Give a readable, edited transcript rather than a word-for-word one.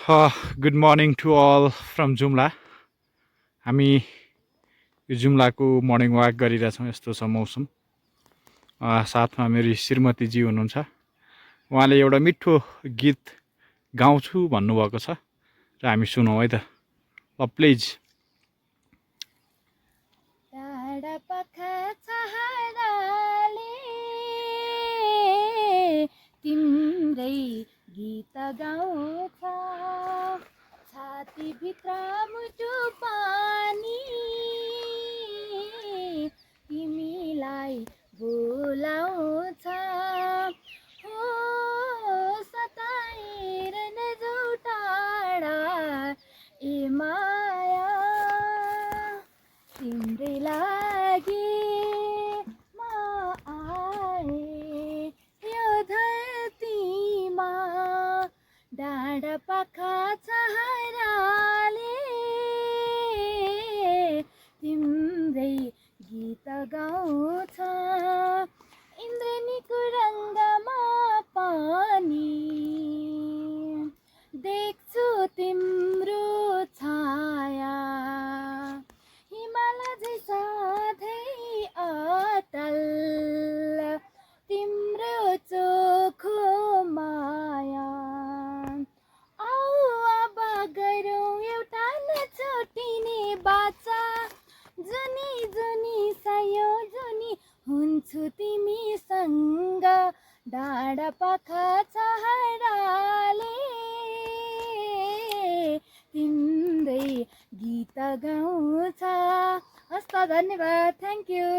Good morning to all from Jumla. हामी यो जुम्लाको morning walk गरिरहेछौँ। यस्तो छ मौसम। साथमा मेरी श्रीमतीजी हुनुहुन्छ। उहाँले एउटा मिठो गीत गाउँछु भन्नुभएको छ र हामी सुनौँ है त। ल प्लिज। तिम्रै गीत गाउँछ छातीभित्र मुटु पानी तिमीलाई बोलाउँछ हो सताएर नजाऊ टाढा ए माया तिम्रै लागि डाँडा पाखा छहराले तिम्रै गीत गाउँछ इन्द्रेणीको रङ्गमा पानी देख्छु तिम्रो छाया हिमाल झै सधैँ अटल तिम्रो चोखो माया छुटिने बाचा जुनी जुनी सायो जुनी हुन्छु तिमीसँग डाँडा पाखा छहराले तिम्रै गीत गाउँछ। हस् त, धन्यवाद, थ्याङ्क यू।